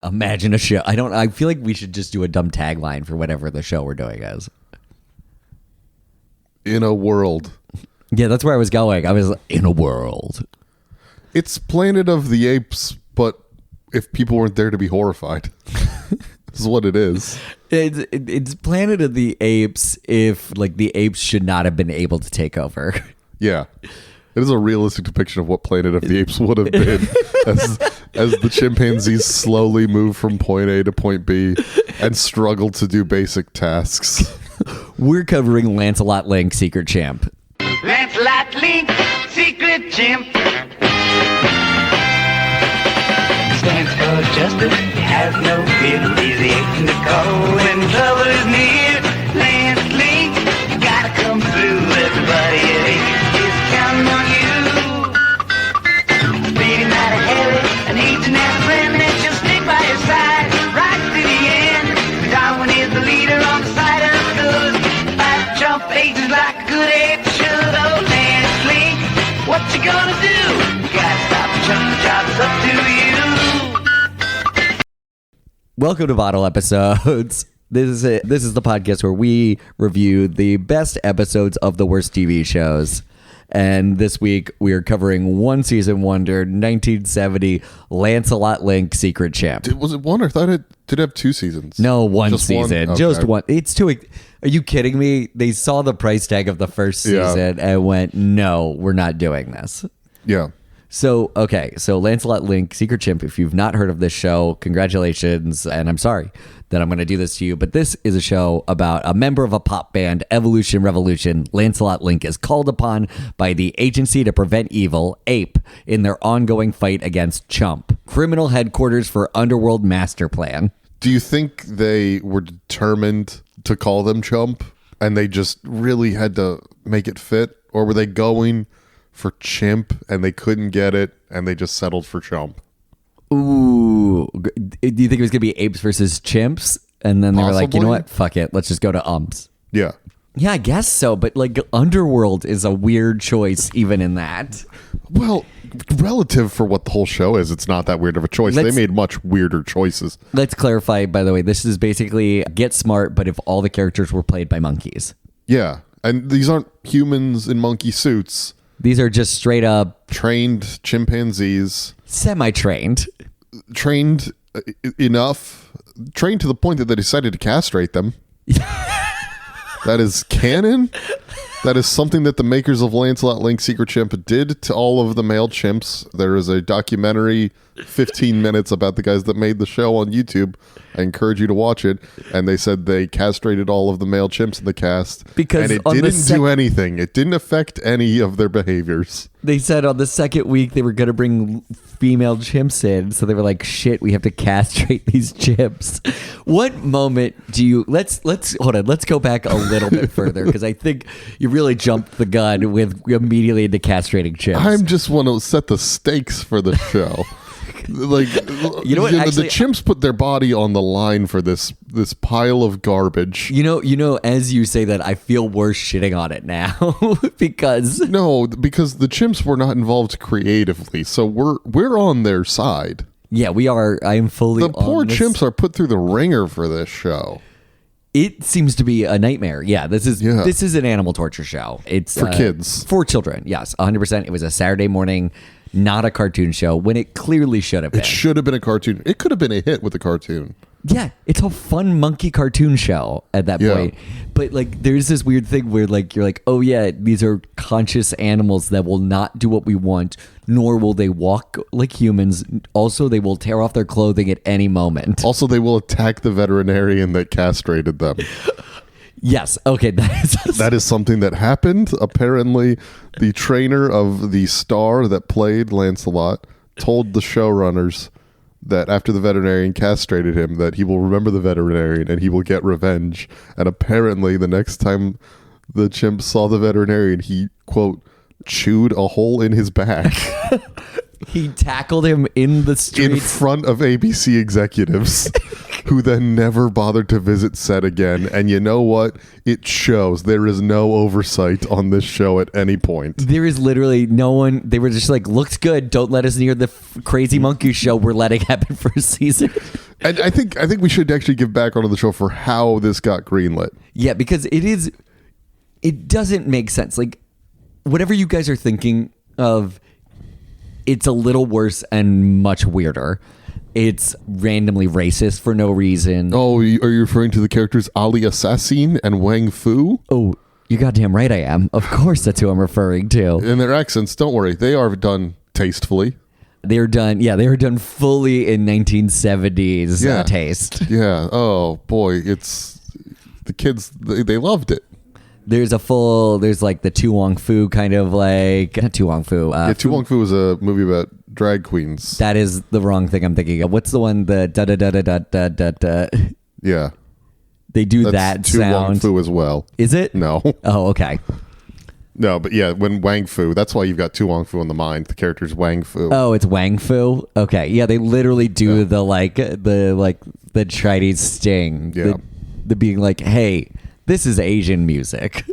Imagine a show. I feel like we should just do a dumb tagline for whatever the show we're doing is. In a world. Yeah, that's where I was going. I was in a world. It's Planet of the Apes, but if people weren't there to be horrified. This is what it is. It's Planet of the Apes if like the apes should not have been able to take over. Yeah. It is a realistic depiction of what Planet of the Apes would have been as the chimpanzees slowly move from point A to point B and struggle to do basic tasks. We're covering Lancelot Link Secret Chimp. Lancelot Link Secret Chimp stands for justice, he has no fear. He's the ape in the call when trouble is near. Lance Link, you gotta come through. Everybody at Ape is counting on you. Beating out of heavy and each and every friend that you'll stick by your side right to the end. Darwin is the leader on the side of good. Fight Trump agents like a good ape should. Oh, Lance Link, what you gonna do? You gotta stop Trump, the job's up to you. Welcome to Bottle Episodes. This is the podcast where we review the best episodes of the worst TV shows. And this week we are covering one season wonder, 1970, Lancelot Link Secret Chimp. Was it one? I thought it did have 2 seasons. No, one Just season. One? Just Okay. one. It's too... Are you kidding me? They saw the price tag of the first season and went, no, we're not doing this. Yeah. So Lancelot Link Secret Chimp, if you've not heard of this show, congratulations, and I'm sorry that I'm going to do this to you, but this is a show about a member of a pop band, Evolution Revolution. Lancelot Link is called upon by the agency to prevent evil, Ape, in their ongoing fight against Chump, criminal headquarters for Underworld Master Plan. Do you think they were determined to call them Chump and they just really had to make it fit? Or were they going for Chimp and they couldn't get it and they just settled for Chump? Ooh. Do you think it was going to be apes versus chimps? And then they were like, you know what? Fuck it. Let's just go to umps. Yeah. Yeah, I guess so. But like Underworld is a weird choice even in that. Well, relative for what the whole show is, it's not that weird of a choice. They made much weirder choices. Let's clarify, by the way, this is basically Get Smart, but if all the characters were played by monkeys. Yeah. And these aren't humans in monkey suits. These are just straight up... Trained chimpanzees. Semi-trained. Trained enough. Trained to the point that they decided to castrate them. That is canon. That is something that the makers of Lancelot Link Secret Chimp did to all of the male chimps. There is a documentary, 15 minutes, about the guys that made the show on YouTube. I encourage you to watch it. And they said they castrated all of the male chimps in the cast. Because and it didn't do anything. It didn't affect any of their behaviors. They said on the second week they were going to bring female chimps in. So they were like, shit, we have to castrate these chimps. What moment do you... Let's hold on. Let's go back a little bit further because I think you really jumped the gun with immediately into castrating chimps. I just want to set the stakes for the show. Like, you know what? Actually, the chimps put their body on the line for this pile of garbage. You know, as you say that, I feel worse shitting on it now because the chimps were not involved creatively, so we're on their side. Yeah, we are. I am fully. The poor chimps are put through the ringer for this show. It seems to be a nightmare. Yeah, this is an animal torture show. It's for kids, for children. Yes, 100%. It was a Saturday morning, not a cartoon show when it clearly should have been. It should have been a cartoon. It could have been a hit with a cartoon. Yeah, it's a fun monkey cartoon show at that point. But like, there's this weird thing where like you're like, oh yeah, these are conscious animals that will not do what we want, nor will they walk like humans. Also, they will tear off their clothing at any moment. Also, they will attack the veterinarian that castrated them. Yes. Okay. That is something that happened. Apparently, the trainer of the star that played Lancelot told the showrunners that after the veterinarian castrated him, that he will remember the veterinarian and he will get revenge. And apparently, the next time the chimp saw the veterinarian, he, quote, chewed a hole in his back. He tackled him in the street. In front of ABC executives. Who then never bothered to visit set again. And you know what? It shows. There is no oversight on this show at any point. There is literally no one. They were just like, looks good. Don't let us near the crazy monkey show we're letting happen for a season. And I think we should actually give background on the show for how this got greenlit. Yeah, because it doesn't make sense. Like, whatever you guys are thinking of, it's a little worse and much weirder. It's randomly racist for no reason. Oh, are you referring to the characters Ali Assassin and Wang Fu? Oh, you're goddamn right I am. Of course that's who I'm referring to. And their accents, don't worry, they are done tastefully. They were done fully in 1970s taste. Yeah. Oh boy, it's the kids. They loved it. There's like the Tu Wong Fu kind of like not Tu Wong Fu. Tu Wong Fu was a movie about drag queens. That is the wrong thing I'm thinking of. What's the one? The da da da da da da da da. Yeah. They do That's that Tu sound. Wong Fu as well. Is it? No. Oh, okay. No, but yeah, when Wang Fu, that's why you've got Tu Wong Fu in the mind. The character's Wang Fu. Oh, it's Wang Fu. Okay, yeah, they literally do the Chinese sting. Yeah. The being like, hey, this is Asian music.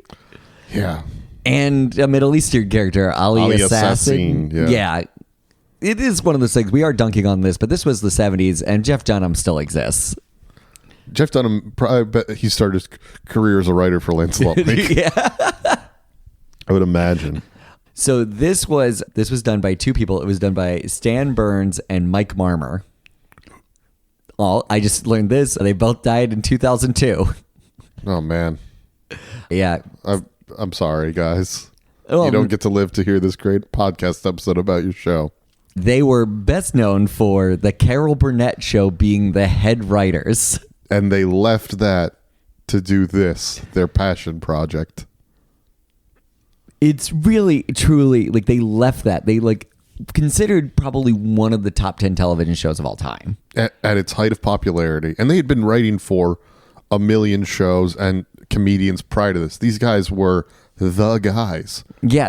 Yeah. And a Middle Eastern character, Ali Assassin. Yeah. It is one of those things. We are dunking on this, but this was the 70s, and Jeff Dunham still exists. Jeff Dunham, I bet he started his career as a writer for Lancelot Link. Yeah. I would imagine. So this was done by two people. It was done by Stan Burns and Mike Marmer. I just learned this. They both died in 2002. Oh, man. Yeah. I'm sorry, guys. Well, you don't get to live to hear this great podcast episode about your show. They were best known for the Carol Burnett show being the head writers. And they left that to do this, their passion project. It's really, truly, like, they left that. They, like, considered probably one of the top 10 television shows of all time. At its height of popularity. And they had been writing for a million shows and comedians prior to this. These guys were the guys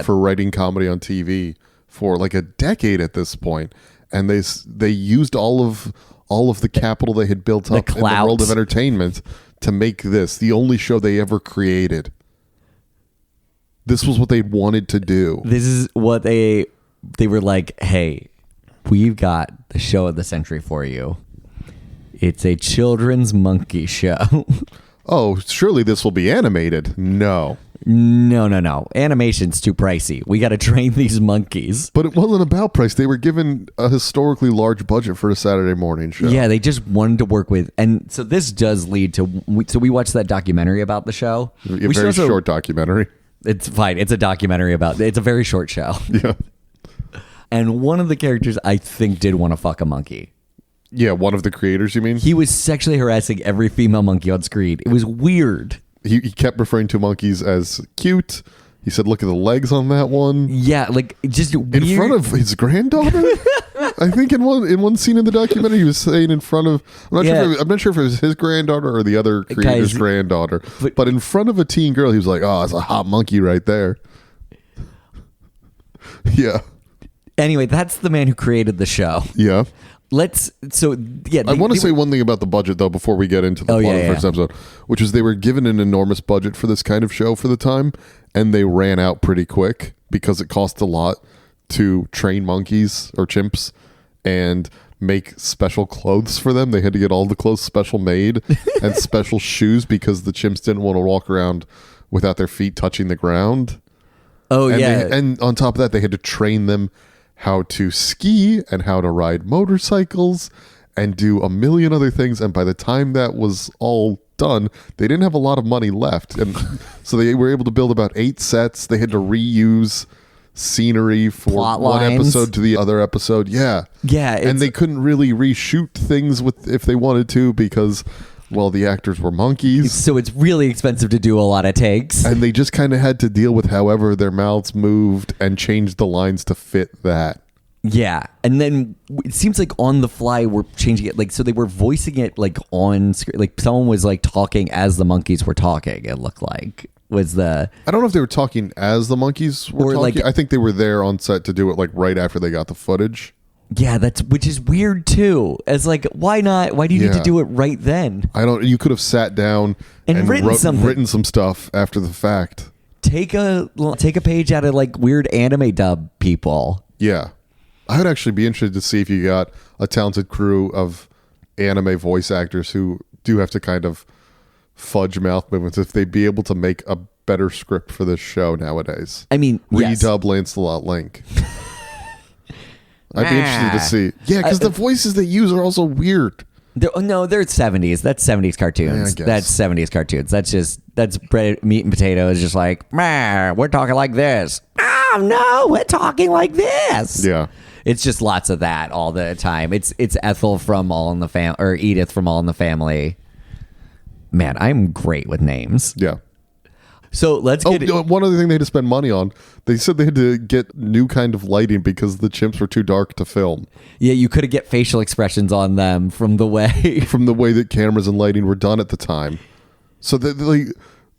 for writing comedy on TV for like a decade at this point. And they used all of the capital they had built up in the world of entertainment to make this the only show they ever created. This was what they wanted to do. This is what they were like, hey, we've got the show of the century for you. It's a children's monkey show. Oh, surely this will be animated. No. Animation's too pricey. We got to train these monkeys. But it wasn't about price. They were given a historically large budget for a Saturday morning show. Yeah, they just wanted to work with. And so this does lead to... So we watched that documentary about the show. A very short documentary. It's fine. It's a documentary about... It's a very short show. Yeah. And one of the characters, I think, did want to fuck a monkey. Yeah, one of the creators, you mean? He was sexually harassing every female monkey on screen. It was weird. He kept referring to monkeys as cute. He said, look at the legs on that one. Yeah, like, just weird. In front of his granddaughter? I think in one scene in the documentary, he was saying in front of... I'm not sure if it was his granddaughter or the other creator's granddaughter. But in front of a teen girl, he was like, oh, it's a hot monkey right there. Yeah. Anyway, that's the man who created the show. Yeah. I want to say one thing about the budget, though, before we get into the plot of the first episode, which is they were given an enormous budget for this kind of show for the time, and they ran out pretty quick because it cost a lot to train monkeys or chimps and make special clothes for them. They had to get all the clothes special made and special shoes because the chimps didn't want to walk around without their feet touching the ground. Oh, yeah. And on top of that, they had to train them how to ski and how to ride motorcycles and do a million other things. And by the time that was all done, they didn't have a lot of money left. And so they were able to build about 8 sets. They had to reuse scenery for plot one lines. episode to the other episode. Yeah. Yeah. And they couldn't really reshoot things if they wanted to because, well, the actors were monkeys. So it's really expensive to do a lot of takes. And they just kind of had to deal with however their mouths moved and change the lines to fit that. Yeah. And then it seems like on the fly we're changing it. Like, so they were voicing it like on screen. Like someone was like talking as the monkeys were talking, it looked like. I don't know if they were talking as the monkeys were talking. Like, I think they were there on set to do it like right after they got the footage. Yeah, which is weird too. As like, why not? Why do you need to do it right then? You could have sat down and written some stuff after the fact. Take a page out of like weird anime dub people. Yeah. I would actually be interested to see if you got a talented crew of anime voice actors who do have to kind of fudge mouth movements, if they'd be able to make a better script for this show nowadays. I mean, yes. Redub Lancelot Link. I'd be interested to see. Yeah, because the voices they use are also weird. They're 70s. That's 70s cartoons. Yeah, that's 70s cartoons. That's bread, meat, and potatoes. Just like, "Meh, we're talking like this. Oh no, we're talking like this." Yeah. It's just lots of that all the time. It's Ethel from All in the Family, or Edith from All in the Family. Man, I'm great with names. Yeah. So let's get one other thing they had to spend money on. They said they had to get new kind of lighting because the chimps were too dark to film. Yeah, you could have get facial expressions on them from the way that cameras and lighting were done at the time. So the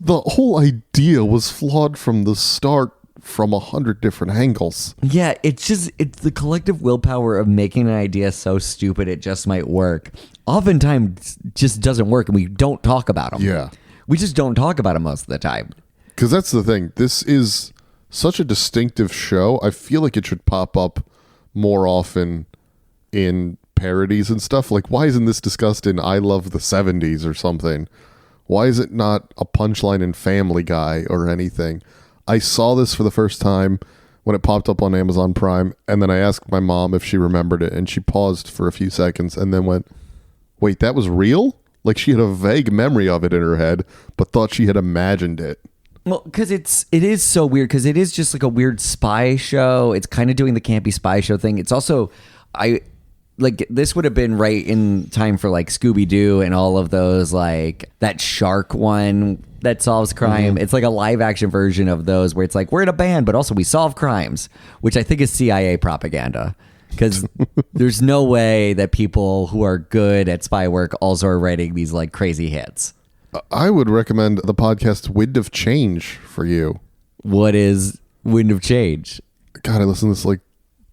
whole idea was flawed from the start from 100 different angles. Yeah, it's the collective willpower of making an idea so stupid it just might work. Oftentimes just doesn't work, and we don't talk about them. Yeah. We just don't talk about them most of the time. Because that's the thing. This is such a distinctive show. I feel like it should pop up more often in parodies and stuff. Like, why isn't this discussed in I Love the 70s or something? Why is it not a punchline in Family Guy or anything? I saw this for the first time when it popped up on Amazon Prime, and then I asked my mom if she remembered it, and she paused for a few seconds and then went, "Wait, that was real?" Like she had a vague memory of it in her head, but thought she had imagined it. Well, because it is so weird, because it is just like a weird spy show. It's kind of doing the campy spy show thing. It's also, this would have been right in time for like Scooby-Doo and all of those, like that shark one that solves crime. It's like a live action version of those where it's like, we're in a band, but also we solve crimes, which I think is CIA propaganda. Because there's no way that people who are good at spy work also are writing these like crazy hits. I would recommend the podcast Wind of Change for you. What is Wind of Change? God, I listened to this like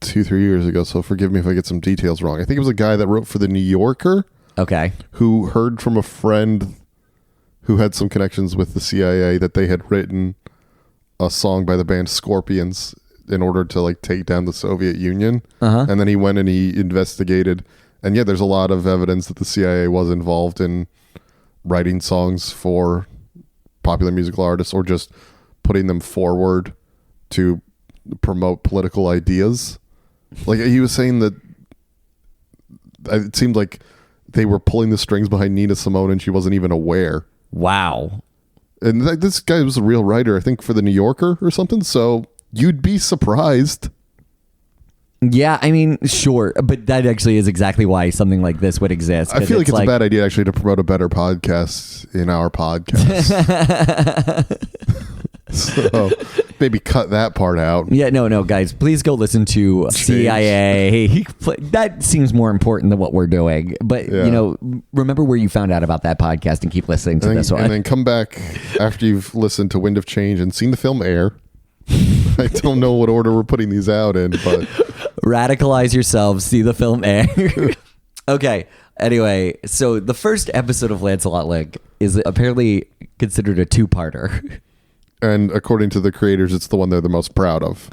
2-3 years ago, so forgive me if I get some details wrong. I think it was a guy that wrote for The New Yorker. Okay. Who heard from a friend who had some connections with the CIA that they had written a song by the band Scorpions in order to like take down the Soviet Union. And then he went and he investigated. And yeah, there's a lot of evidence that the CIA was involved in writing songs for popular musical artists or just putting them forward to promote political ideas. Like he was saying that it seemed like they were pulling the strings behind Nina Simone and she wasn't even aware. Wow. And this guy was a real writer, I think, for The New Yorker or something. So you'd be surprised. Yeah, I mean, sure. But that actually is exactly why something like this would exist. I feel like it's a bad idea, actually, to promote a better podcast in our podcast. So maybe cut that part out. Yeah, no, guys, please go listen to CIA. That seems more important than what we're doing. But, remember where you found out about that podcast and keep listening to this one. And then come back after you've listened to Wind of Change and seen the film Air. I don't know what order we're putting these out in, but radicalize yourselves, see the film Air. Okay. Anyway, so the first episode of Lancelot Link is apparently considered a two-parter. And according to the creators, it's the one they're the most proud of.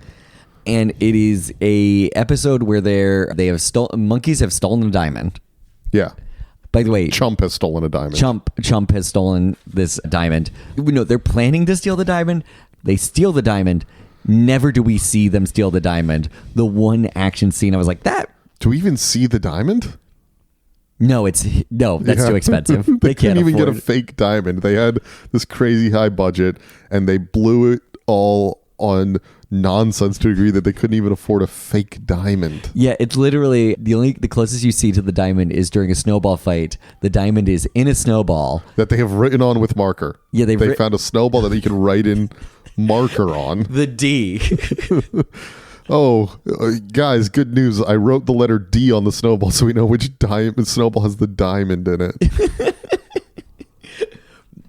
And it is a episode where monkeys have stolen a diamond. Yeah. By the way, Chump has stolen a diamond. Chump has stolen this diamond. No, they're planning to steal the diamond. They steal the diamond. Never do we see them steal the diamond. The one action scene, I was like, that. Do we even see the diamond? No, that's too expensive. They couldn't even get a fake diamond. They had this crazy high budget, and they blew it all on nonsense to a degree that they couldn't even afford a fake diamond. Yeah, it's literally the closest you see to the diamond is during a snowball fight. The diamond is in a snowball that they have written on with marker. Yeah, they found a snowball that you can write in marker on. The D. Oh, guys, good news. I wrote the letter D on the snowball so we know which snowball has the diamond in it.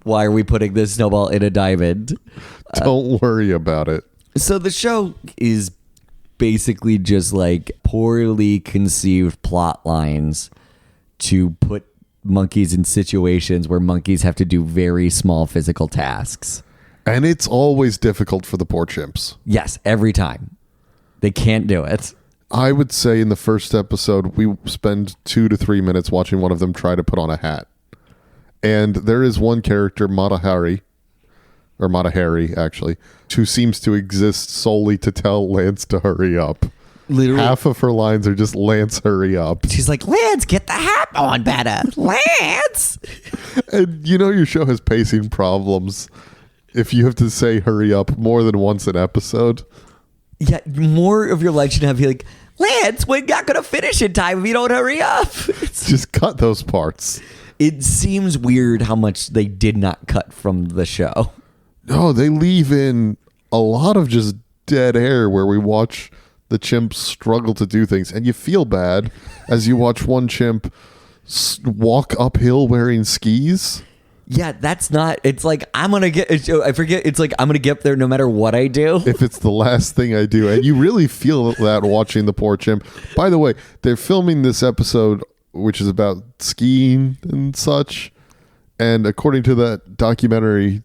Why are we putting this snowball in a diamond? Don't worry about it. So the show is basically just like poorly conceived plot lines to put monkeys in situations where monkeys have to do very small physical tasks. And it's always difficult for the poor chimps. Yes, every time. They can't do it. I would say in the first episode, we spend 2 to 3 minutes watching one of them try to put on a hat. And there is one character, Mata Hari, actually, who seems to exist solely to tell Lance to hurry up. Literally. Half of her lines are just, Lance, hurry up. She's like, Lance, get the hat on better. Lance! And you know your show has pacing problems if you have to say hurry up more than once an episode. Yeah, more of your life should have be like, Lance, we're not going to finish in time if you don't hurry up. Just cut those parts. It seems weird how much they did not cut from the show. No, they leave in a lot of just dead air where we watch the chimps struggle to do things. And you feel bad as you watch one chimp walk uphill wearing skis. Yeah, that's not, it's like, I'm going to get, I forget, it's like, I'm going to get there no matter what I do. If it's the last thing I do. And you really feel that watching the poor chimp. By the way, they're filming this episode, which is about skiing and such. And according to that documentary,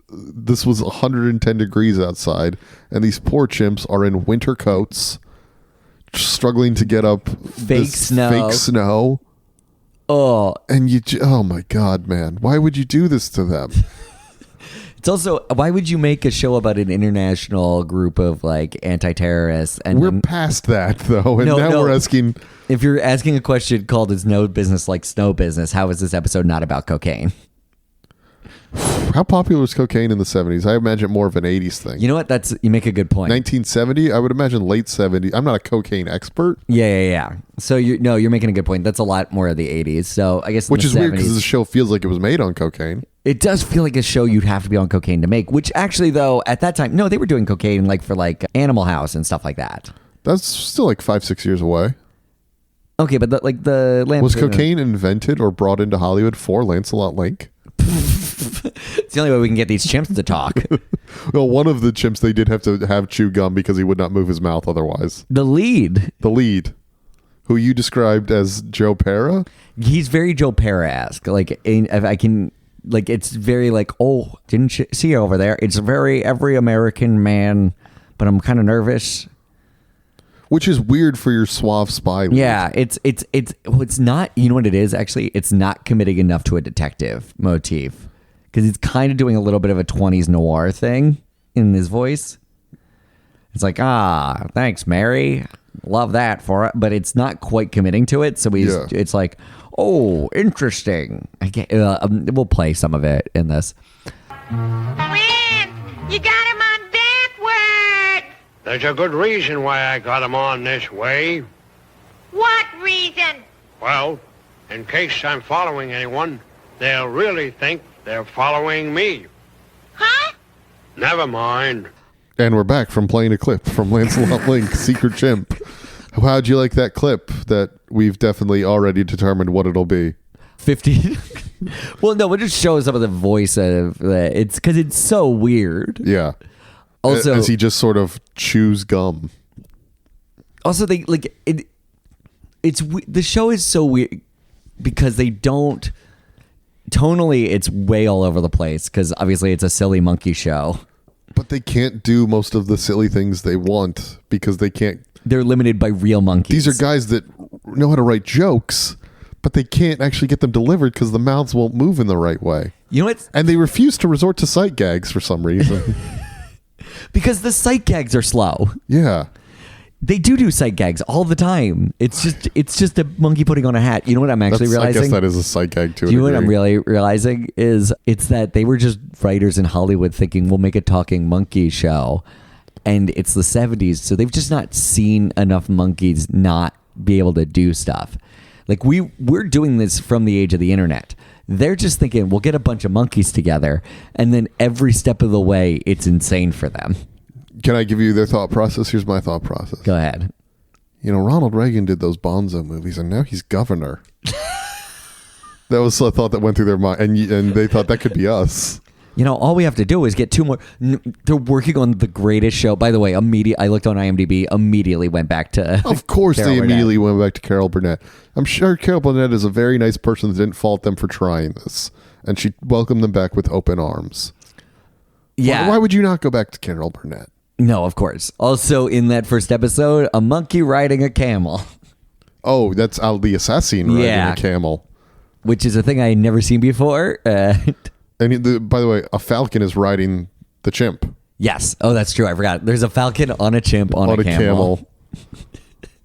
this was 110 degrees outside. And these poor chimps are in winter coats, struggling to get up Fake snow. Oh, and oh my God, man. Why would you do this to them? It's also, why would you make a show about an international group of like anti-terrorists? And we're past that though. And now we're asking. If you're asking a question called "Is no business like snow business?" How is this episode not about cocaine? How popular was cocaine in the 70s? I imagine more of an 80s thing. You know what? You make a good point. 1970? I would imagine late 70s. I'm not a cocaine expert. Yeah. So you're making a good point. That's a lot more of the 80s. So I guess which is 70s, weird because the show feels like it was made on cocaine. It does feel like a show you'd have to be on cocaine to make. Which actually, though, at that time, no, they were doing cocaine like for like Animal House and stuff like that. That's still like 5-6 years away. Okay, but was cocaine invented or brought into Hollywood for Lancelot Link? It's the only way we can get these chimps to talk. Well, one of the chimps, they did have to have chew gum because he would not move his mouth otherwise. The lead, who you described as Joe Pera. He's very Joe Pera-esque. Like, if I can, like, it's very like, oh, didn't you see over there? It's very every American man, but I'm kind of nervous. Which is weird for your suave spy lead. Yeah, it's not, you know what it is, actually? It's not committing enough to a detective motif. Because he's kind of doing a little bit of a 20s noir thing in his voice. It's like, thanks, Mary. Love that for it. But it's not quite committing to it. So it's like, oh, interesting. We'll play some of it in this. Lance, you got him on backward. There's a good reason why I got him on this way. What reason? Well, in case I'm following anyone, they'll really think they're following me. Huh? Never mind. And we're back from playing a clip from Lancelot Link Secret Chimp. How'd you like that clip that we've definitely already determined what it'll be? 50. Well, no, we'll just show some of the voice of it. It's because it's so weird. Yeah. Also, as he just sort of chews gum. Also, they like it. It's the show is so weird because they don't. Tonally, it's way all over the place because obviously it's a silly monkey show. But they can't do most of the silly things they want because they can't. They're limited by real monkeys. These are guys that know how to write jokes, but they can't actually get them delivered because the mouths won't move in the right way. You know what? And they refuse to resort to sight gags for some reason. Because the sight gags are slow. Yeah. They do sight gags all the time. It's just a monkey putting on a hat. You know what I'm actually realizing? I guess that is a sight gag too. Do you know what I'm really realizing is it's that they were just writers in Hollywood thinking we'll make a talking monkey show, and it's the 70s, so they've just not seen enough monkeys not be able to do stuff. Like we're doing this from the age of the internet. They're just thinking we'll get a bunch of monkeys together, and then every step of the way it's insane for them. Can I give you their thought process? Here's my thought process. Go ahead. You know, Ronald Reagan did those Bonzo movies, and now he's governor. That was a thought that went through their mind, and they thought that could be us. You know, all we have to do is get 2 more. They're working on the greatest show. By the way, I looked on IMDb, immediately went back to. Of course, Carol they Burnett. immediately went back to Carol Burnett. I'm sure Carol Burnett is a very nice person that didn't fault them for trying this, and she welcomed them back with open arms. Yeah. Why would you not go back to Carol Burnett? No, of course. Also, in that first episode, a monkey riding a camel, Oh, that's Al the Assassin riding Yeah. a camel. which is a thing I had never seen before. And by the way, a falcon is riding the chimp Yes. Oh, that's true. I forgot. There's a falcon on a chimp on a camel.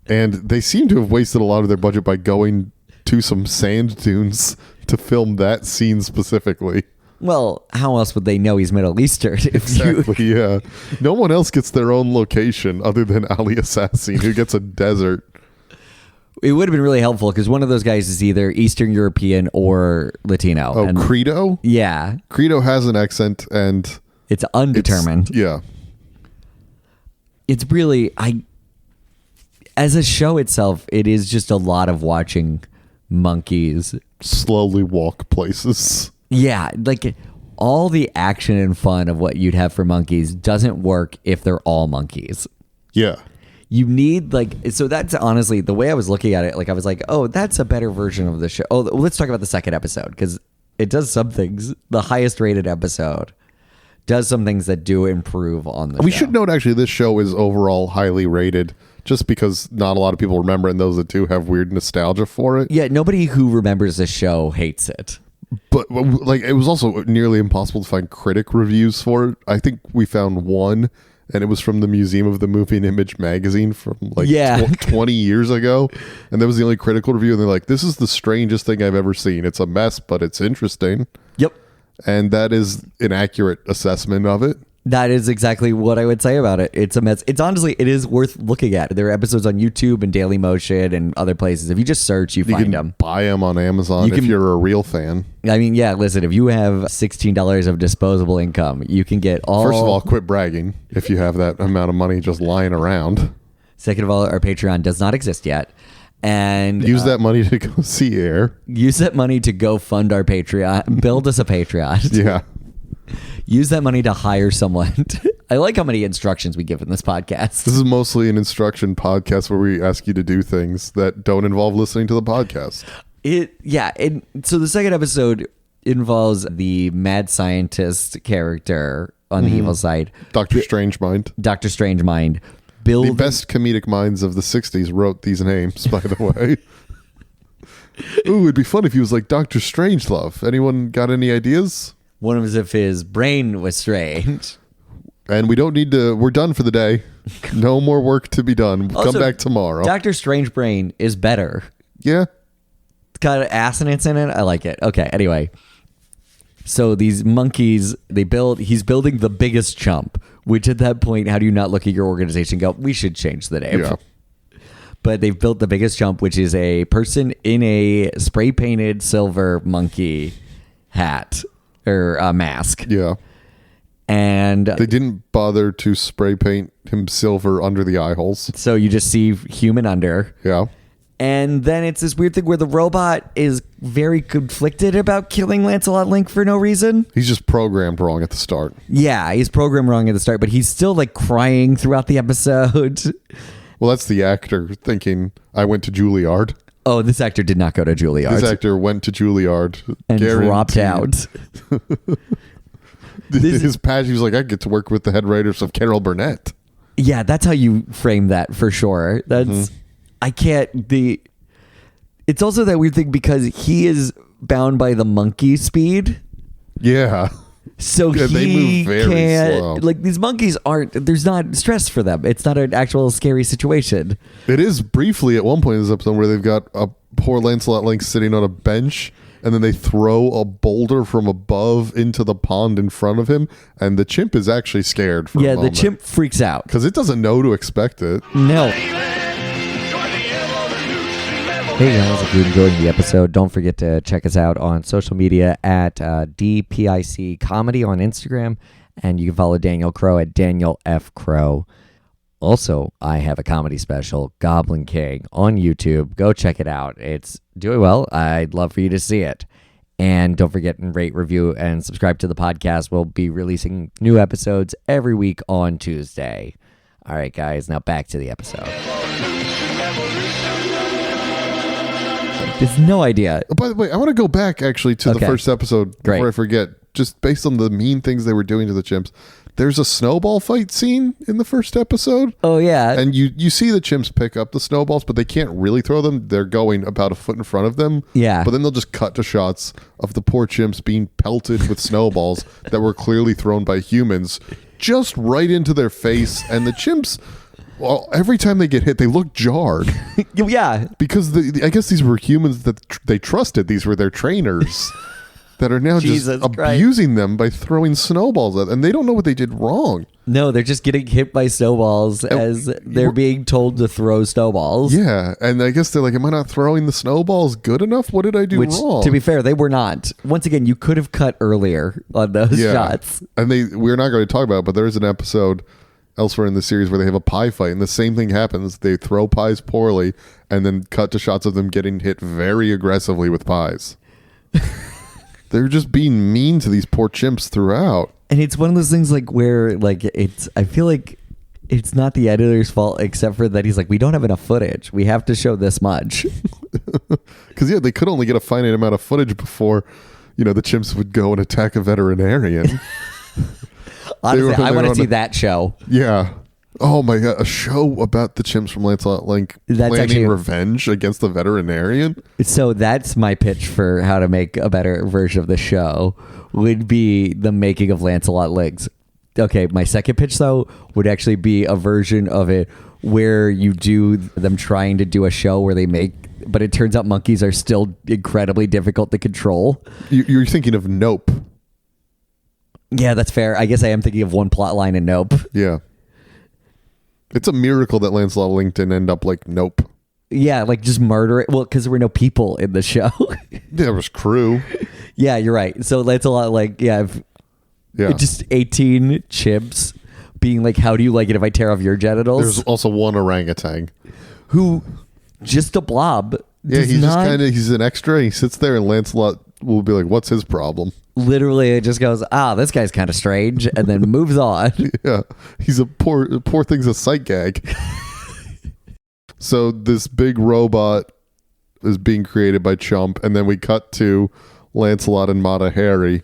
And they seem to have wasted a lot of their budget by going to some sand dunes to film that scene specifically. Well, how else would they know he's Middle Eastern? If Exactly, yeah. No one else gets their own location other than Ali Assassin, who gets a desert. It would have been really helpful because one of those guys is either Eastern European or Latino. Oh, and Credo? yeah, Credo has an accent, and it's undetermined. yeah. It's really as a show itself, it is just a lot of watching monkeys. Slowly walk places. Yeah, like all the action and fun of what you'd have for monkeys doesn't work if they're all monkeys. Yeah. You need so that's honestly the way I was looking at it. Like I was like, oh, that's a better version of the show. Oh, let's talk about the second episode because it does some things. The highest rated episode does some things that do improve on the We show. should note, actually, this show is overall highly rated just because not a lot of people remember, and those that do have weird nostalgia for it. Yeah, nobody who remembers this show hates it. But like, it was also nearly impossible to find critic reviews for it. I think we found one, and it was from the Museum of the Moving Image magazine from like Yeah. 20 years ago. And that was the only critical review. And they're like, this is the strangest thing I've ever seen. It's a mess, but it's interesting. Yep. And that is an accurate assessment of it. That is exactly what I would say about it. It's a mess. It's honestly, it is worth looking at. There are episodes on YouTube and Daily Motion and other places. If you just search, you You find can them. buy them on Amazon You if can- you're a real fan. I mean, yeah, listen, if you have $16 of disposable income, you can get all. First of all, quit bragging if you have that amount of money just lying around. Second of all, our Patreon does not exist yet. And Use that money to go see air. use that money to go fund our Patreon. Build us a Patreon. Yeah. Use that money to hire someone. I like how many instructions we give in this podcast. This is mostly an instruction podcast where we ask you to do things that don't involve listening to the podcast. So the second episode involves the mad scientist character on the evil side, Dr. Strangemind. Dr. Strangemind. The best comedic minds of the 60s wrote these names, by the way. Ooh, it'd be fun if he was like Dr. Strangelove. Anyone got any ideas? One of his brain was strange. And we don't need to, we're done for the day. No more work to be done. Come Also, back tomorrow. Dr. Strange Brain is better. Yeah. It's got assonance in it. I like it. Okay, anyway. So these monkeys, he's building the biggest chump, which at that point, how do you not look at your organization and go, we should change the name? Yeah. But they've built the biggest chump, which is a person in a spray painted silver monkey hat or mask. Yeah. And They didn't bother to spray paint him silver under the eye holes. so you just see human under. Yeah. And then it's this weird thing where the robot is very conflicted about killing Lancelot Link for no reason. He's just programmed wrong at the start. Yeah, he's programmed wrong at the start, but he's still like crying throughout the episode. Well, that's the actor thinking, I went to Juilliard. Oh, this actor did not go to Juilliard This actor went to Juilliard. and dropped Guaranteed. out. His passion, he was like, I get to work with the head writers of Carol Burnett. Yeah, that's how you frame that for sure. That's I can't it's also that weird thing because he is bound by the monkey speed. Yeah. So Yeah, they he move very can't slow. like these monkeys there's not stress for them. It's not an actual scary situation. It is briefly at one point in this episode where they've got a poor Lancelot Link sitting on a bench, and then they throw a boulder from above into the pond in front of him, and the chimp is actually scared for a Yeah, the moment. chimp freaks out. Because it doesn't know to expect it. No. Hey guys, if you enjoyed the episode, don't forget to check us out on social media at DPIC Comedy on Instagram, and you can follow Daniel Crow at Daniel F. Crow. Also, I have a comedy special, Goblin King, on YouTube. Go check it out. It's doing well. I'd love for you to see it. And don't forget to rate, review, and subscribe to the podcast. We'll be releasing new episodes every week on Tuesday. All right, guys, now back to the episode. There's no idea. By the way, I want to go back actually to Okay. the first episode before Great. I forget. Just based on the mean things they were doing to the chimps, there's a snowball fight scene in the first episode. Oh yeah. And you see the chimps pick up the snowballs, but they can't really throw them. They're going about a foot in front of them. Yeah. But then they'll just cut to shots of the poor chimps being pelted with snowballs that were clearly thrown by humans just right into their face. And the chimps, well, every time they get hit, they look jarred. Yeah. Because I guess these were humans that they trusted. These were their trainers. That are now Jesus just Christ. abusing them by throwing snowballs at them. And they don't know what they did wrong. No, they're just getting hit by snowballs as they're being told to throw snowballs. Yeah, and I guess they're like, am I not throwing the snowballs good enough? What did I do Which, wrong? to be fair, they were not. Once again, you could have cut earlier on those shots. And we're not going to talk about it, but there is an episode elsewhere in the series where they have a pie fight, and the same thing happens. They throw pies poorly, and then cut to shots of them getting hit very aggressively with pies. They're just being mean to these poor chimps throughout. And it's one of those things like where like I feel like it's not the editor's fault except for that he's like, we don't have enough footage. We have to show this much. Because they could only get a finite amount of footage before, the chimps would go and attack a veterinarian. Honestly, I want to see that show. Yeah. Oh my God, a show about the chimps from Lancelot Link planning revenge against the veterinarian? So that's my pitch for how to make a better version of the show would be the making of Lancelot Links. Okay, my second pitch though would actually be a version of it where you do them trying to do a show where they make, but it turns out monkeys are still incredibly difficult to control. You're thinking of Nope. Yeah, that's fair. I guess I am thinking of one plot line in Nope. Yeah. It's a miracle that Lancelot Link didn't end up like Nope. Yeah, like just murder it. Well, because there were no people in the show. There was crew. Yeah, you're right. So Lancelot, like, just 18 chimps being like, how do you like it if I tear off your genitals? There's also one orangutan. Who, just a blob. Yeah, he's an extra. He sits there and Lancelot will be like, what's his problem? Literally, it just goes, this guy's kind of strange, and then moves on. Yeah, he's a poor thing's a sight gag. So this big robot is being created by Chump, and then we cut to Lancelot and Mata Hari,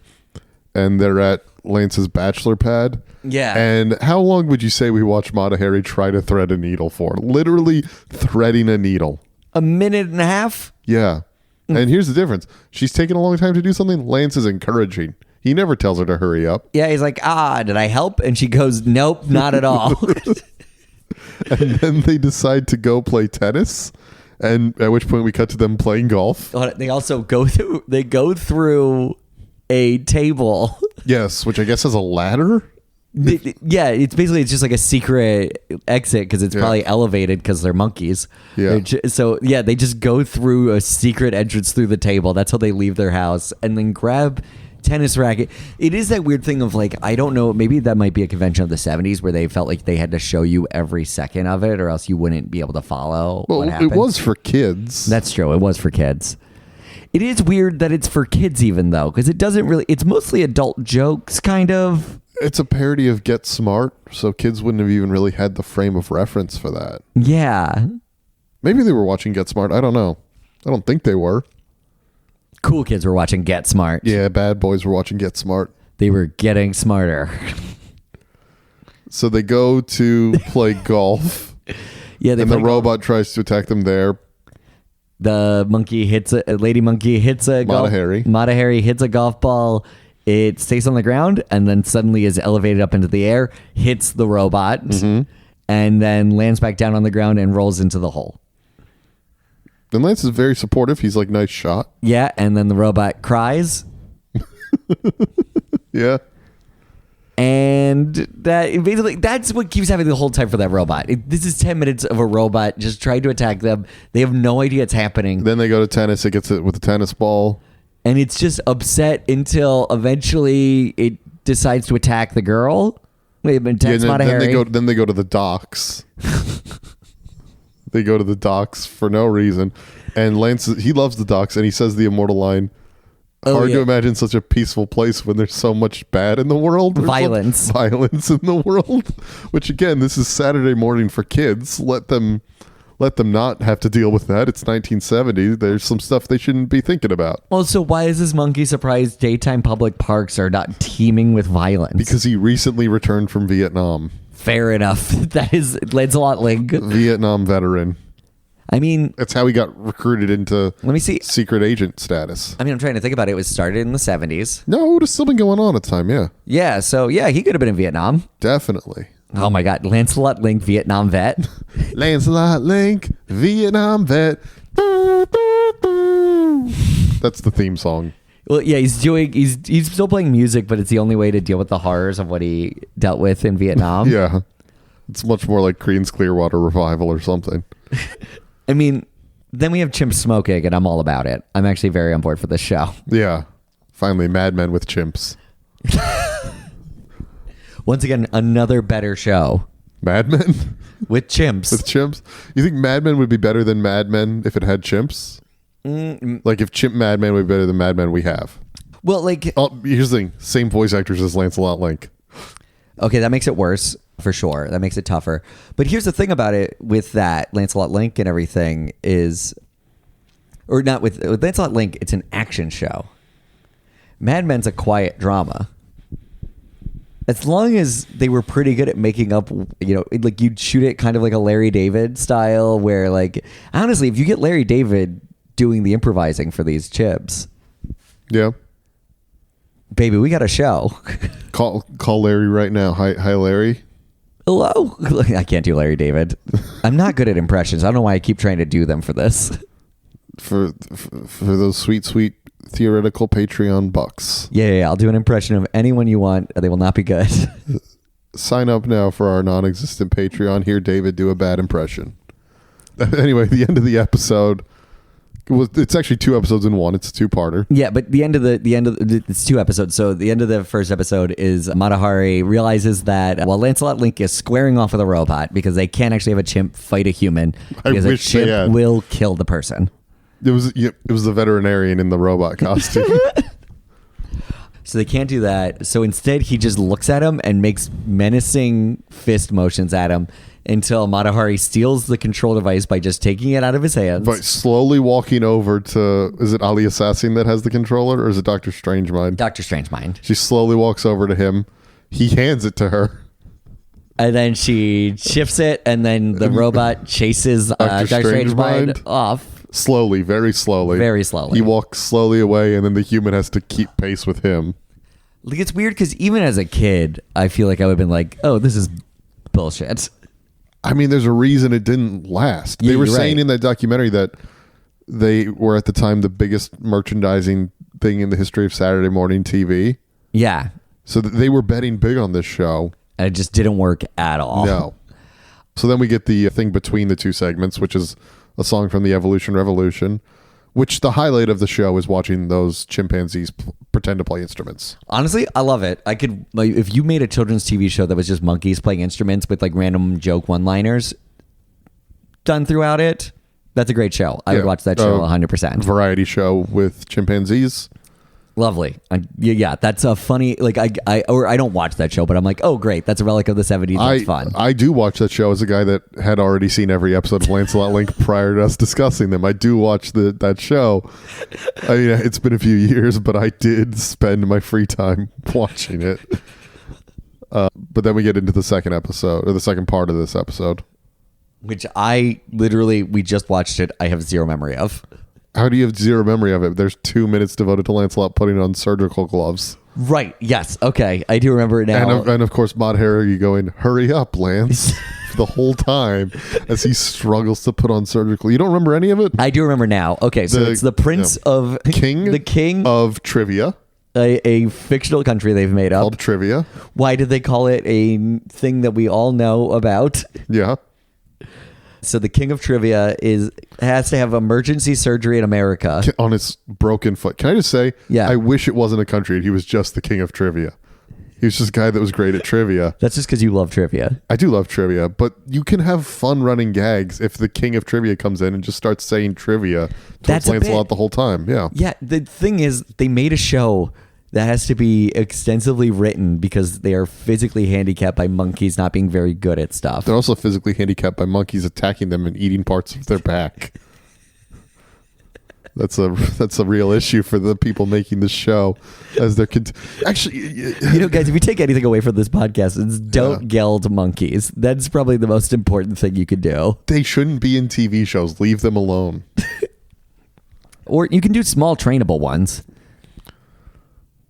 and they're at Lance's bachelor pad. Yeah. And how long would you say we watched Mata Hari try to thread a needle for? Literally threading a needle. A minute and a half? Yeah. And here's the difference. She's taking a long time to do something. Lance is encouraging. He never tells her to hurry up. Yeah, he's like, did I help? And she goes, nope, not at all. And then they decide to go play tennis. And at which point we cut to them playing golf. They also go through a table. Yes, which I guess has a ladder. It's just like a secret exit because it's probably elevated because they're monkeys. Yeah. They just go through a secret entrance through the table. That's how they leave their house and then grab tennis racket. It is that weird thing of like, I don't know, maybe that might be a convention of the 70s where they felt like they had to show you every second of it or else you wouldn't be able to follow what happened. It was for kids. That's true. It was for kids. It is weird that it's for kids even though because it doesn't really, it's mostly adult jokes kind of. It's a parody of Get Smart, so kids wouldn't have even really had the frame of reference for that. Yeah. Maybe they were watching Get Smart. I don't know. I don't think they were. Cool kids were watching Get Smart. Yeah, bad boys were watching Get Smart. They were getting smarter. So they go to play golf. Yeah, and the robot tries to attack them there. The monkey hits a lady monkey hits a Mata Hari. Mata Hari hits a golf ball. It stays on the ground and then suddenly is elevated up into the air, hits the robot, and then lands back down on the ground and rolls into the hole. And Lance is very supportive. He's like, nice shot. Yeah, and then the robot cries. Yeah. And that basically that's what keeps happening the whole time for that robot. This is 10 minutes of a robot just trying to attack them. They have no idea it's happening. Then they go to tennis. It gets it with a tennis ball. And it's just upset until eventually it decides to attack the girl. Then they go to the docks. They go to the docks for no reason. And Lance, he loves the docks, and he says the immortal line, hard to imagine such a peaceful place when there's so much bad in the world. Violence in the world. Which, again, this is Saturday morning for kids. Let them let them not have to deal with that. It's 1970. There's some stuff they shouldn't be thinking about. Well, so why is this monkey surprised daytime public parks are not teeming with violence? Because he recently returned from Vietnam. Fair enough. That is Lancelot Link. Vietnam veteran. I mean, That's how he got recruited into let me see. secret agent status. I mean, I'm trying to think about it. It was started in the 70s. No, it would have still been going on at the time, yeah. Yeah, so yeah, he could have been in Vietnam. Definitely. Oh my God, Lancelot Link, Vietnam vet. Lancelot Link, Vietnam vet. That's the theme song. Well, yeah, he's still playing music, but it's the only way to deal with the horrors of what he dealt with in Vietnam. Yeah. It's much more like Creedence Clearwater Revival or something. I mean, then we have chimp smoking, and I'm all about it. I'm actually very on board for this show. Yeah. Finally, Mad Men with chimps. Once again, another better show Mad Men? with chimps. With chimps? You think Mad Men would be better than Mad Men if it had chimps? Like if Chimp Mad Men would be better than Mad Men we have? Well, like, Oh, here's the thing. Same voice actors as Lancelot Link. okay, that makes it worse for sure. That makes it tougher. But here's the thing about it with that Lancelot Link and everything is, or not with Lancelot Link, it's an action show. Mad Men's a quiet drama. As long as they were pretty good at making up, like you'd shoot it kind of like a Larry David style where, like, honestly, if you get Larry David doing the improvising for these chips, Yeah. baby, we got a show. Call Larry right now. Hi, Larry. Hello? I can't do Larry David. I'm not good at impressions. I don't know why I keep trying to do them for this. For those sweet theoretical Patreon bucks. Yeah, I'll do an impression of anyone you want. They will not be good. Sign up now for our non-existent Patreon. Hear David do a bad impression. Anyway, the end of the episode was, it's actually 2 episodes in one. It's a 2-parter. Yeah, but the end of it's 2 episodes. So the end of the first episode is Mata Hari realizes that while Lancelot Link is squaring off with a robot because they can't actually have a chimp fight a human because a wish they chimp had. will kill the person. It was the veterinarian in the robot costume. So they can't do that. So instead, he just looks at him and makes menacing fist motions at him until Mata Hari steals the control device by just taking it out of his hands. But slowly walking over to, is it Ali Assassin that has the controller, or is it Dr. Strangemind? Dr. Strangemind. She slowly walks over to him. He hands it to her. And then she shifts it, and then the robot chases Dr. Strangemind off. Slowly, very slowly. Very slowly. He walks slowly away, and then the human has to keep pace with him. Like, it's weird because even as a kid, I feel like I would have been like, oh, this is bullshit. I mean, there's a reason it didn't last. Yeah, They were you're saying right. in that documentary that they were at the time the biggest merchandising thing in the history of Saturday morning TV. Yeah. So they were betting big on this show. And it just didn't work at all. No. So then we get the thing between the 2 segments, which is a song from the Evolution Revolution, which the highlight of the show is watching those chimpanzees pretend to play instruments. Honestly, I love it. I could, like, if you made a children's TV show that was just monkeys playing instruments with like random joke one-liners done throughout it, that's a great show. I would watch that show 100%. Variety show with chimpanzees. Lovely. Yeah, that's a funny, like, I don't watch that show, but I'm like, oh, great. That's a relic of the 70s. That's fun. I do watch that show as a guy that had already seen every episode of Lancelot Link prior to us discussing them. I do watch that show. I mean, it's been a few years, but I did spend my free time watching it. But then we get into the second episode, or the second part of this episode. Which we just watched it. I have zero memory of. How do you have zero memory of it? There's 2 minutes devoted to Lancelot putting on surgical gloves. Right. Yes. Okay. I do remember it now. And of course, Mata Hari going, hurry up, Lance, the whole time as he struggles to put on surgical. You don't remember any of it? I do remember now. Okay. So it's the Prince of... the King of Trivia. A fictional country they've made up. Called Trivia. Why did they call it a thing that we all know about? Yeah. So the King of Trivia has to have emergency surgery in America. On his broken foot. Can I just say, Yeah. I wish it wasn't a country and he was just the King of Trivia. He was just a guy that was great at trivia. That's just because you love trivia. I do love trivia, but you can have fun running gags if the King of Trivia comes in and just starts saying trivia That's towards a Lancelot bit. the whole time. Yeah. Yeah, the thing is, they made a show that has to be extensively written because they are physically handicapped by monkeys not being very good at stuff. They're also physically handicapped by monkeys attacking them and eating parts of their back. That's a real issue for the people making the show, as they're actually. You know, guys, if you take anything away from this podcast, it's don't geld monkeys. That's probably the most important thing you could do. They shouldn't be in TV shows. Leave them alone. Or you can do small trainable ones.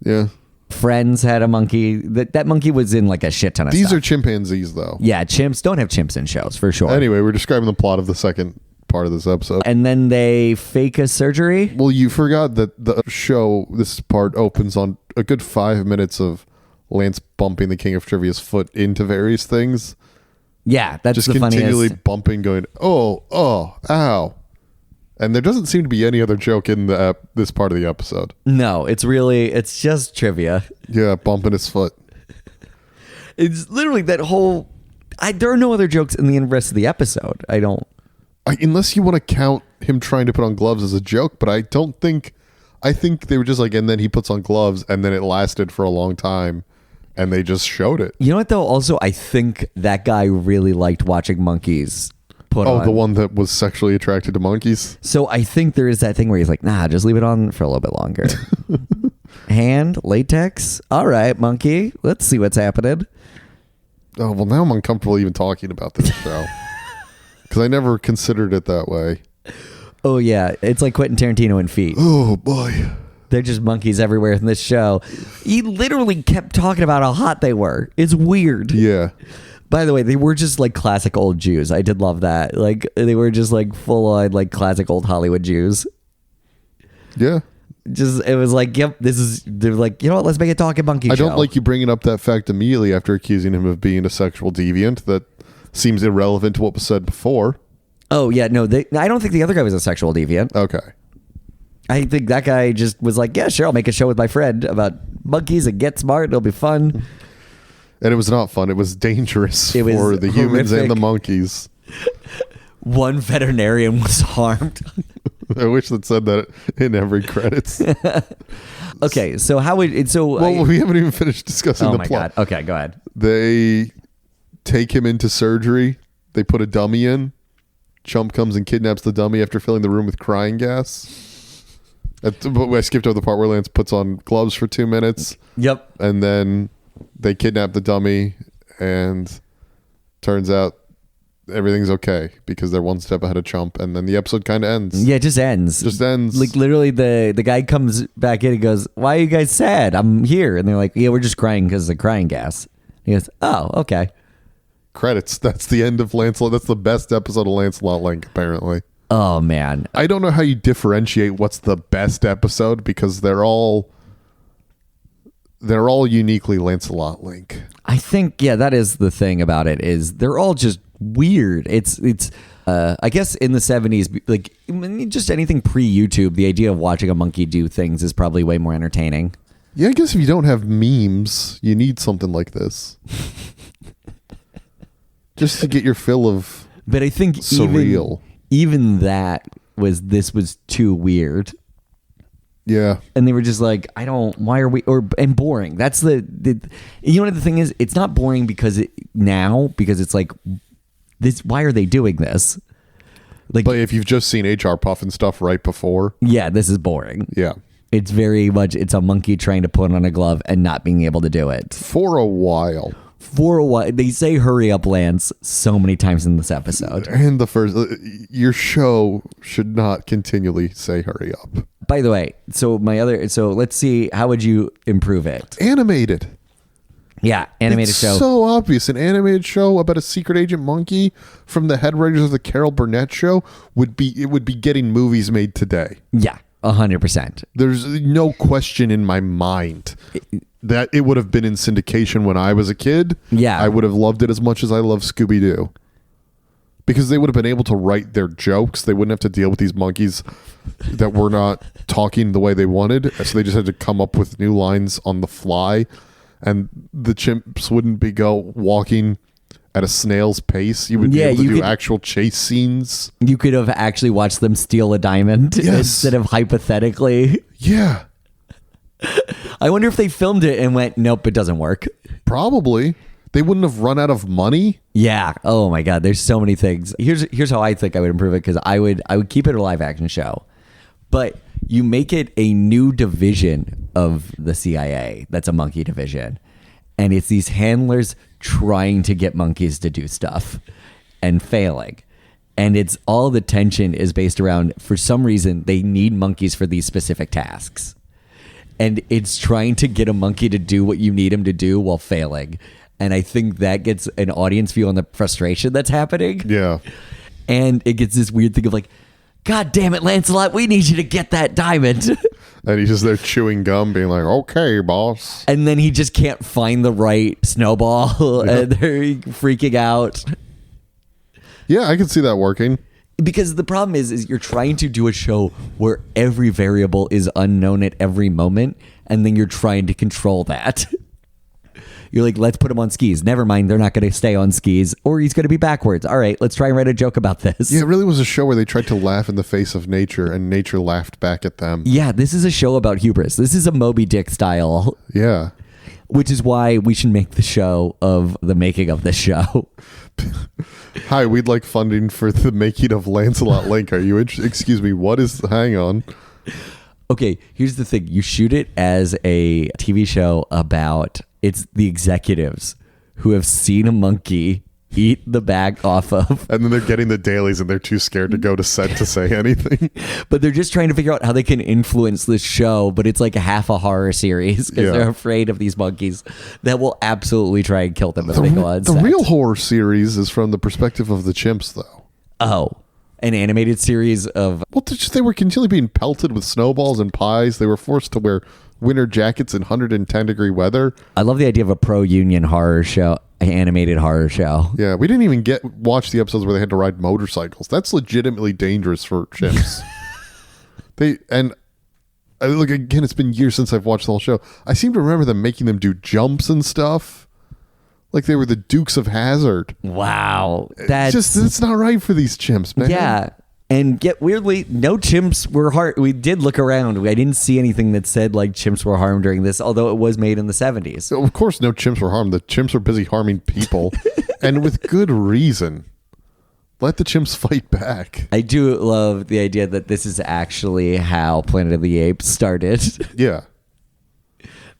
Yeah. Friends had a monkey. That monkey was in like a shit ton of These stuff. are chimpanzees, though. Yeah, chimps don't have chimps in shows for sure. Anyway, we're describing the plot of the second part of this episode. And then they fake a surgery. Well, you forgot that the show, this part opens on a good 5 minutes of Lance bumping the King of Trivia's foot into various things. Yeah, that's Just the continually funniest. bumping, going, oh, ow. And there doesn't seem to be any other joke in this part of the episode. No, it's just trivia. Yeah, bumping his foot. It's literally that whole. There are no other jokes in the rest of the episode. Unless you want to count him trying to put on gloves as a joke, but I think they were just like, and then he puts on gloves, and then it lasted for a long time, and they just showed it. You know what though? Also, I think that guy really liked watching monkeys put on. Oh, the one that was sexually attracted to monkeys? So I think there is that thing where he's like, nah, just leave it on for a little bit longer. Hand, latex. All right, monkey. Let's see what's happening. Oh, well, now I'm uncomfortable even talking about this show. Because I never considered it that way. Oh, yeah. It's like Quentin Tarantino and Feet. Oh, boy. They're just monkeys everywhere in this show. He literally kept talking about how hot they were. It's weird. Yeah. By the way, they were just like classic old Jews. I did love that. Like, they were just like full on like classic old Hollywood Jews. Yeah. It was like, yep, they're like, you know what, let's make a talking monkey show. I don't like you bringing up that fact immediately after accusing him of being a sexual deviant. That seems irrelevant to what was said before. Oh, yeah, no, I don't think the other guy was a sexual deviant. Okay. I think that guy just was like, yeah, sure, I'll make a show with my friend about monkeys and get smart. It'll be fun. And it was not fun. It was dangerous It was for the humans and the horrific. monkeys. One veterinarian was harmed. I wish that said that in every credits. Okay, so how would it? So Well, we haven't even finished discussing oh the my plot. god. Okay, go ahead. They take him into surgery. They put a dummy in. Chump comes and kidnaps the dummy after filling the room with crying gas. But I skipped over the part where Lance puts on gloves for 2 minutes. Yep. And then they kidnap the dummy, and turns out everything's okay because they're one step ahead of Chump. And then the episode kind of ends. Yeah, it just ends. Just ends. Like literally, the guy comes back in and goes, "Why are you guys sad? I'm here." And they're like, "Yeah, we're just crying because of the crying gas." He goes, "Oh, okay." Credits. That's the end of Lancelot. That's the best episode of Lancelot Link, apparently. Oh man, I don't know how you differentiate what's the best episode because they're all uniquely Lancelot Link. I think that is the thing about it is they're all just weird. It's I guess in the 70s, like just anything pre-YouTube, the idea of watching a monkey do things is probably way more entertaining. Yeah, I guess if you don't have memes, you need something like this. Just to get your fill of But I think surreal. even that this was too weird. Yeah. And they were just like, why are we, and boring. That's the you know what the thing is? It's not boring because it's like, why are they doing this? Like, But if you've just seen HR Puff and stuff right before. yeah, this is boring. Yeah. It's very much, it's a monkey trying to put on a glove and not being able to do it. For a while. For a while. They say hurry up, Lance, so many times in this episode. And your show should not continually say hurry up. By the way, so let's see, how would you improve it? Animated. Yeah, animated It's show. so obvious. An animated show about a secret agent monkey from the head writers of the Carol Burnett show would be getting movies made today. Yeah, 100%. There's no question in my mind that it would have been in syndication when I was a kid. Yeah. I would have loved it as much as I love Scooby-Doo. Because they would have been able to write their jokes. They wouldn't have to deal with these monkeys that were not talking the way they wanted. So they just had to come up with new lines on the fly. And the chimps wouldn't be walking at a snail's pace. You would be able to do actual chase scenes. You could have actually watched them steal a diamond Yes. instead of hypothetically. Yeah. I wonder if they filmed it and went, nope, it doesn't work. Probably. They wouldn't have run out of money. Yeah. Oh my God. There's so many things. Here's how I think I would improve it, because I would keep it a live action show, but you make it a new division of the CIA. That's a monkey division, and it's these handlers trying to get monkeys to do stuff and failing. And it's all the tension is based around, for some reason, they need monkeys for these specific tasks. And it's trying to get a monkey to do what you need him to do while failing. And I think that gets an audience view on the frustration that's happening. Yeah. And it gets this weird thing of like, God damn it, Lancelot, we need you to get that diamond. And he's just there chewing gum, being like, okay, boss. And then he just can't find the right snowball. And they're freaking out. Yeah, I can see that working. Because the problem is you're trying to do a show where every variable is unknown at every moment, and then you're trying to control that. You're like, let's put him on skis. Never mind, they're not going to stay on skis, or he's going to be backwards. All right, let's try and write a joke about this. Yeah, it really was a show where they tried to laugh in the face of nature, and nature laughed back at them. Yeah, this is a show about hubris. This is a Moby Dick style. Yeah. Which is why we should make the show of the making of this show. Hi, we'd like funding for the making of Lancelot Link. Are you interested? Excuse me, what is... Hang on. Okay, here's the thing. You shoot it as a TV show about... It's the executives who have seen a monkey eat the bag off of... And then they're getting the dailies and they're too scared to go to set to say anything. But they're just trying to figure out how they can influence this show, but it's like half a horror series because they're afraid of these monkeys that will absolutely try and kill them if they go on set. The real horror series is from the perspective of the chimps, though. Oh, an animated series of... Well, they were continually being pelted with snowballs and pies. They were forced to wear winter jackets in 110-degree weather. I love the idea of a pro-union horror show, animated horror show. Yeah, we didn't even watch the episodes where they had to ride motorcycles. That's legitimately dangerous for chimps. Look, again, it's been years since I've watched the whole show. I seem to remember them making them do jumps and stuff. Like they were the Dukes of Hazzard. Wow. It's not right for these chimps, man. Yeah. And yet, weirdly, no chimps were harmed. We did look around. I didn't see anything that said like chimps were harmed during this, although it was made in the 70s. So, of course, no chimps were harmed. The chimps were busy harming people, and with good reason. Let the chimps fight back. I do love the idea that this is actually how Planet of the Apes started. Yeah.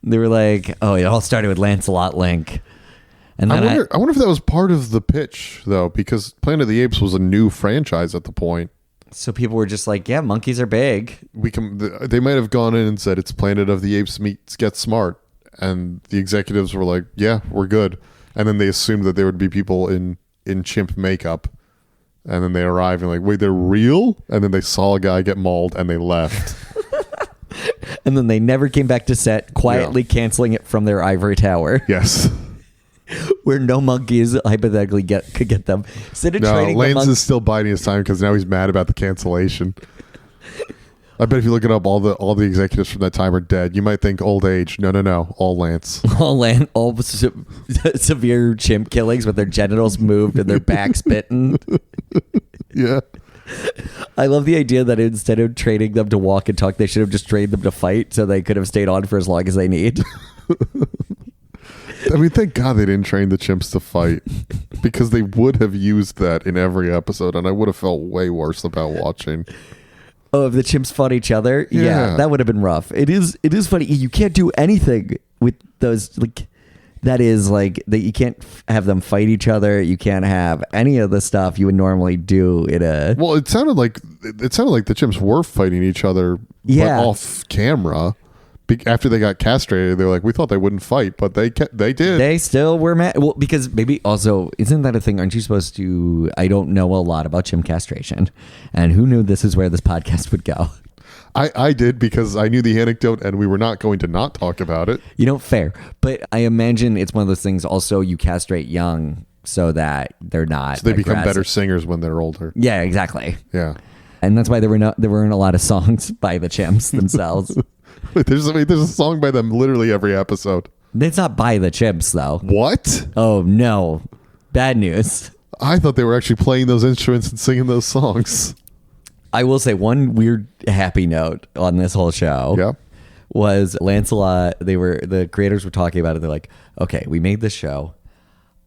They were like, oh, it all started with Lancelot Link. And then I wonder if that was part of the pitch, though, because Planet of the Apes was a new franchise at the point. So people were just like, yeah, monkeys are big. They might have gone in and said, it's Planet of the Apes meets Get Smart. And the executives were like, yeah, we're good. And then they assumed that there would be people in chimp makeup. And then they arrived and like, wait, they're real? And then they saw a guy get mauled and they left. And then they never came back to set, quietly canceling it from their ivory tower. Yes. Where no monkeys hypothetically could get them. Instead of training Lance is still biding his time because now he's mad about the cancellation. I bet if you look it up, all the executives from that time are dead. You might think old age. No. All Lance. all severe chimp killings with their genitals moved and their backs bitten. Yeah. I love the idea that instead of training them to walk and talk, they should have just trained them to fight so they could have stayed on for as long as they need. I mean, thank God they didn't train the chimps to fight because they would have used that in every episode and I would have felt way worse about watching. Oh, if the chimps fought each other? Yeah. That would have been rough. It is funny. You can't do anything with those, like, that is like that. You can't have them fight each other. You can't have any of the stuff you would normally do in a... Well, it sounded like the chimps were fighting each other but off camera. After they got castrated, they were like, we thought they wouldn't fight, but they did. They still were mad. Well, because maybe also, isn't that a thing? Aren't you supposed to... I don't know a lot about chimp castration. And who knew this is where this podcast would go? I did because I knew the anecdote and we were not going to not talk about it. You know, fair. But I imagine it's one of those things also you castrate young so that they're not... So they become better singers when they're older. Yeah, exactly. Yeah. And that's why there weren't a lot of songs by the chimps themselves. There's a song by them literally every episode. It's not by the chimps, though. What? Oh, no. Bad news. I thought they were actually playing those instruments and singing those songs. I will say one weird happy note on this whole show. Yeah. was Lancelot. The creators were talking about it. They're like, okay, we made this show,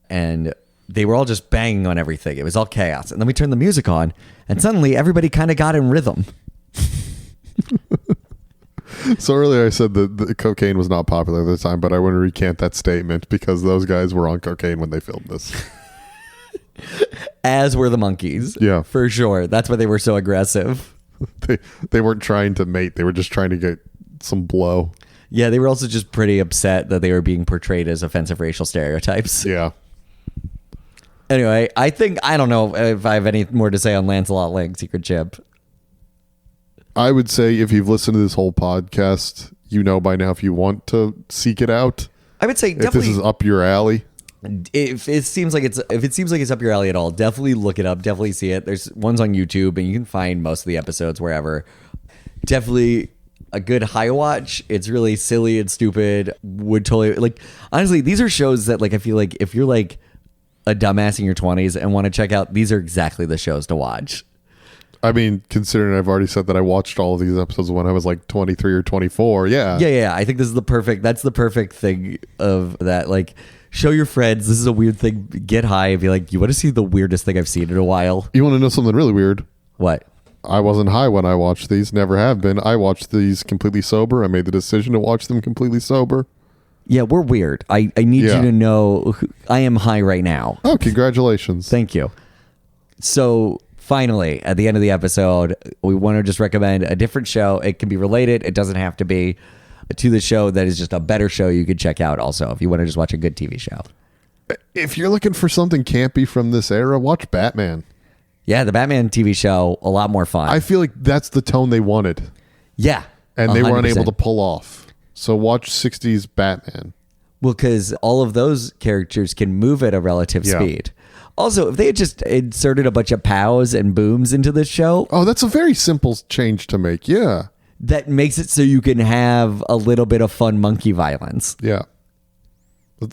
and they were all just banging on everything. It was all chaos, and then we turned the music on, and suddenly everybody kind of got in rhythm. So earlier I said that the cocaine was not popular at the time, but I want to recant that statement because those guys were on cocaine when they filmed this. As were the monkeys. Yeah. For sure. That's why they were so aggressive. They weren't trying to mate. They were just trying to get some blow. Yeah, they were also just pretty upset that they were being portrayed as offensive racial stereotypes. Yeah. Anyway, I don't know if I have any more to say on Lancelot Link Secret Chimp. I would say if you've listened to this whole podcast, you know by now if you want to seek it out. I would say If definitely, this is up your alley. if it seems like it's up your alley at all, definitely look it up. Definitely see it. There's ones on YouTube, and you can find most of the episodes wherever. Definitely a good high watch. It's really silly and stupid. Would totally like. Honestly, these are shows that like I feel like if you're like a dumbass in your 20s and want to check out, these are exactly the shows to watch. I mean, considering I've already said that I watched all of these episodes when I was like 23 or 24. Yeah. Yeah. I think that's the perfect thing of that. Like, show your friends. This is a weird thing. Get high and be like, you want to see the weirdest thing I've seen in a while? You want to know something really weird? What? I wasn't high when I watched these. Never have been. I watched these completely sober. I made the decision to watch them completely sober. Yeah, we're weird. I need you to know I am high right now. Oh, congratulations. Thank you. So finally, at the end of the episode, we want to just recommend a different show. It can be related. It doesn't have to be to the show that is just a better show you could check out also if you want to just watch a good TV show. If you're looking for something campy from this era, watch Batman. Yeah, the Batman TV show, a lot more fun. I feel like that's the tone they wanted. Yeah. And they 100%. were unable to pull off. So watch 60s Batman. Well, because all of those characters can move at a relative speed. Also, if they had just inserted a bunch of pows and booms into this show. Oh, that's a very simple change to make. Yeah. That makes it so you can have a little bit of fun monkey violence. Yeah.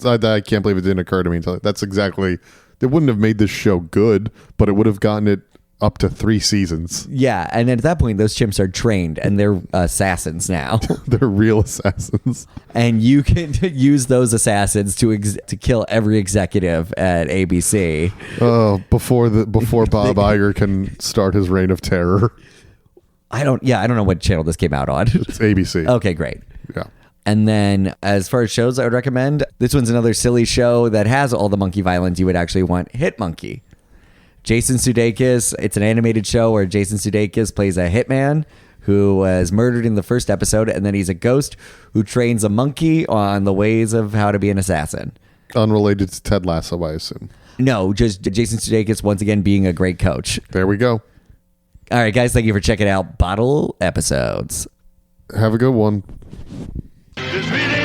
I can't believe it didn't occur to me until that's exactly. They wouldn't have made this show good, but it would have gotten it up to 3 seasons. Yeah, and at that point, those chimps are trained, and they're assassins now. They're real assassins. And you can use those assassins to kill every executive at ABC. Oh, before Bob Iger can start his reign of terror. I don't know what channel this came out on. It's ABC. Okay, great. Yeah. And then as far as shows I would recommend, this one's another silly show that has all the monkey violence you would actually want. Hit Monkey. Jason Sudeikis. It's an animated show where Jason Sudeikis plays a hitman who was murdered in the first episode, and then he's a ghost who trains a monkey on the ways of how to be an assassin. Unrelated to Ted Lasso, I assume. No, just Jason Sudeikis once again being a great coach. There we go. All right, guys, thank you for checking out Bottle Episodes. Have a good one. Just really